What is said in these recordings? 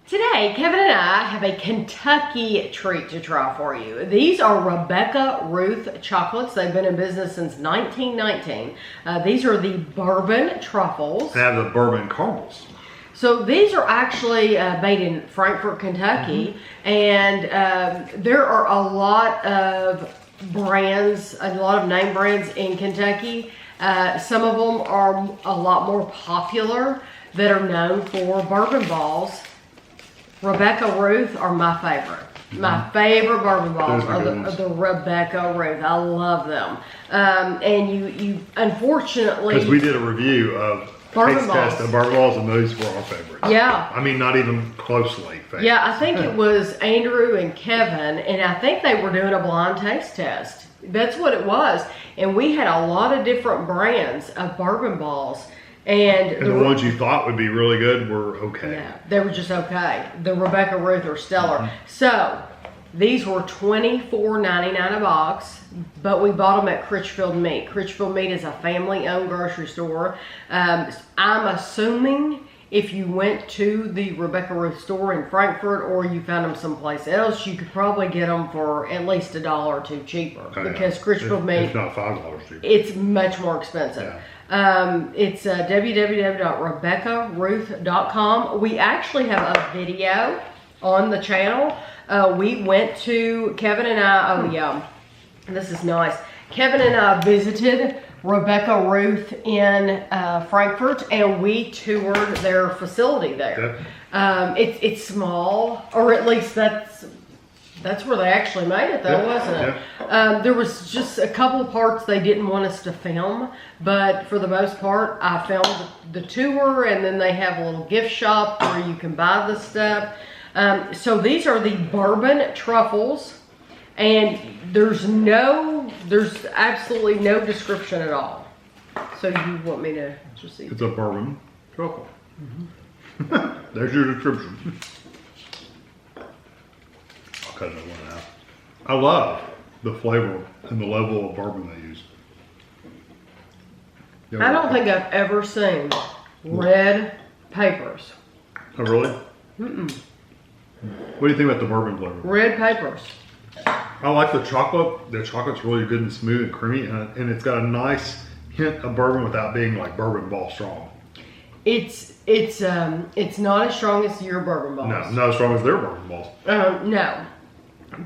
Today, Kevin and I have a Kentucky treat to try for you. These are Rebecca Ruth chocolates. They've been in business since 1919. These are the Bourbon Truffles. They have the Bourbon Caramels. So these are actually made in Frankfort, Kentucky, and there are a lot of brands, a lot of name brands in Kentucky. Some of them are a lot more popular that are known for bourbon balls. Rebecca Ruth are my favorite. My favorite bourbon balls are the Rebecca Ruth. I love them. And you unfortunately, because we did a review of bourbon balls. Bourbon balls, and those were our favorites. Yeah. I mean, not even closely favorites. Yeah, I think it was Andrew and Kevin, and I think they were doing a blind taste test. That's what it was. And we had a lot of different brands of bourbon balls. And the ones you thought would be really good were okay. Yeah, they were just okay. The Rebecca Ruth are stellar. So these were $24.99 a box, but we bought them at Critchfield Meat. Critchfield Meat is a family-owned grocery store. I'm assuming if you went to the Rebecca Ruth store in Frankfort or you found them someplace else, you could probably get them for at least $1 or $2 cheaper. Because Critchfield Meat, it's not $5 cheaper. It's much more expensive. Yeah. It's www.rebeccaruth.com. We actually have a video on the channel. We went to, Kevin and I, oh yeah, this is nice. Kevin and I visited Rebecca Ruth in Frankfort, and we toured their facility there. Yeah. It's small, or at least that's where they actually made it, though, wasn't it? Yeah. There was just a couple of parts they didn't want us to film, but for the most part, I filmed the tour, and then they have a little gift shop where you can buy the stuff. So these are the Bourbon Truffles, and there's absolutely no description at all. So you want me to just see? It's a Bourbon Truffle. There's your description. Cut it one out. I love the flavor and the level of bourbon they use. I don't think I've ever seen red papers. Oh, really? Mm-mm. What do you think about the bourbon flavor? Red papers. I like the chocolate. The chocolate's really good and smooth and creamy, and it's got a nice hint of bourbon without being like bourbon ball strong. It's not as strong as your bourbon balls. No, not as strong as their bourbon balls. No.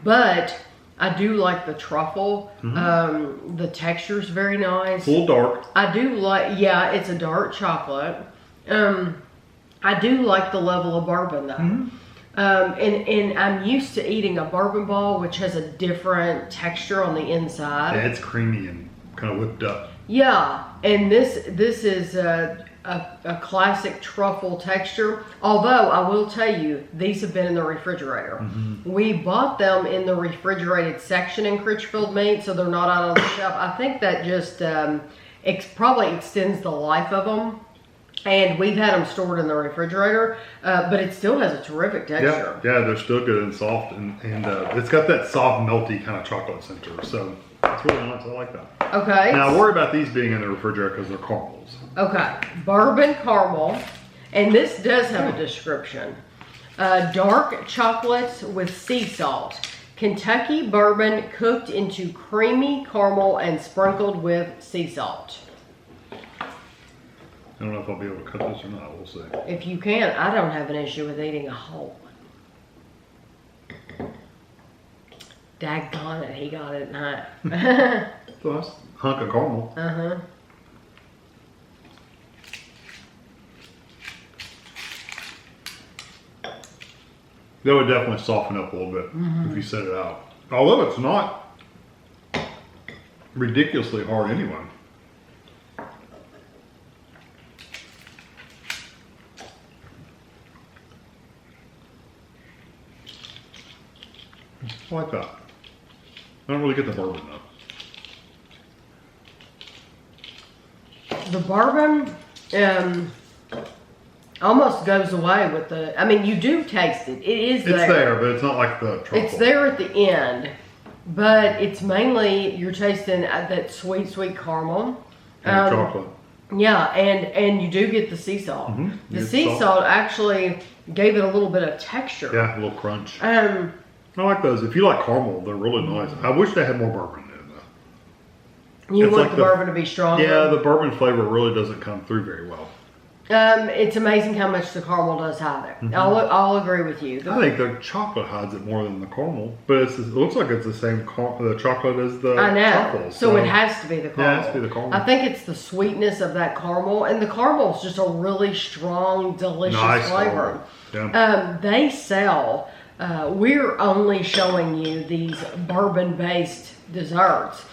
But I do like the truffle. The texture's very nice. A little dark. I do like, yeah, it's a dark chocolate. I do like the level of bourbon though. And I'm used to eating a bourbon ball, which has a different texture on the inside. Yeah, it's creamy and kind of whipped up. Yeah, and this is a classic truffle texture. Although I will tell you, these have been in the refrigerator. We bought them in the refrigerated section in Critchfield Meat, so they're not out on the shelf. I think that just probably extends the life of them. And we've had them stored in the refrigerator, but it still has a terrific texture. Yeah, they're still good and soft, and it's got that soft, melty kind of chocolate center. So it's really nice. I like that. Okay. Now I worry about these being in the refrigerator because they're caramels. Okay, bourbon caramel, and this does have a description. Dark chocolates with sea salt. Kentucky bourbon cooked into creamy caramel and sprinkled with sea salt. I don't know if I'll be able to cut this or not. We'll see. If you can, I don't have an issue with eating a whole one. Daggone it, he got it not. So that's a hunk of caramel. That would definitely soften up a little bit if you set it out. Although it's not ridiculously hard anyway. I like that. I don't really get the bourbon though. The bourbon almost goes away with the, I mean, you do taste it. It is there. It's there, but it's not like the truffle. It's there at the end, but it's mainly, you're tasting that sweet, sweet caramel. And chocolate. Yeah, and you do get the sea salt. Mm-hmm. The sea salt actually gave it a little bit of texture. Yeah, a little crunch. I like those. If you like caramel, they're really nice. I wish they had more bourbon in them, though. You want the bourbon to be stronger? Yeah, the bourbon flavor really doesn't come through very well. It's amazing how much the caramel does hide it. Mm-hmm. I'll agree with you. I think the chocolate hides it more than the caramel, but it looks like it's the same the chocolate as the truffles. So it has to be the caramel. Yeah, it has to be the caramel. I think it's the sweetness of that caramel, and the caramel is just a really strong, delicious flavor. Yeah. They sell. We're only showing you these bourbon-based desserts,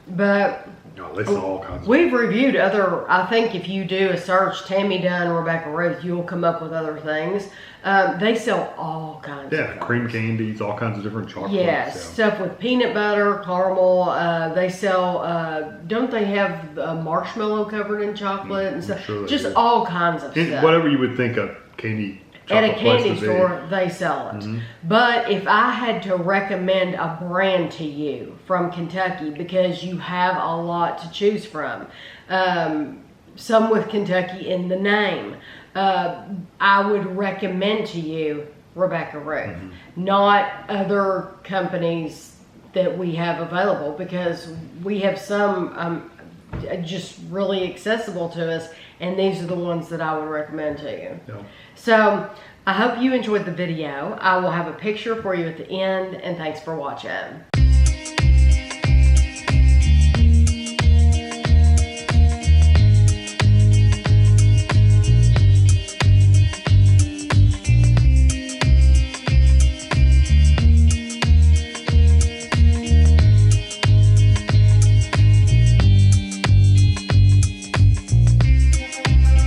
but. No, they sell all kinds. We've reviewed other. I think if you do a search, Tammy Dunn, Rebecca Ruth, you'll come up with other things. They sell all kinds. Yeah, of cream candies, all kinds of different chocolates. Yes, stuff with peanut butter, caramel. They sell. Don't they have marshmallow covered in chocolate and stuff? Sure Just do. all kinds of stuff. Whatever you would think a candy. At a candy store, they sell it. Mm-hmm. But if I had to recommend a brand to you from Kentucky, because you have a lot to choose from, some with Kentucky in the name, I would recommend to you Rebecca Ruth, not other companies that we have available, because we have some just really accessible to us, and these are the ones that I would recommend to you. Yeah. So I hope you enjoyed the video. I will have a picture for you at the end, and thanks for watching.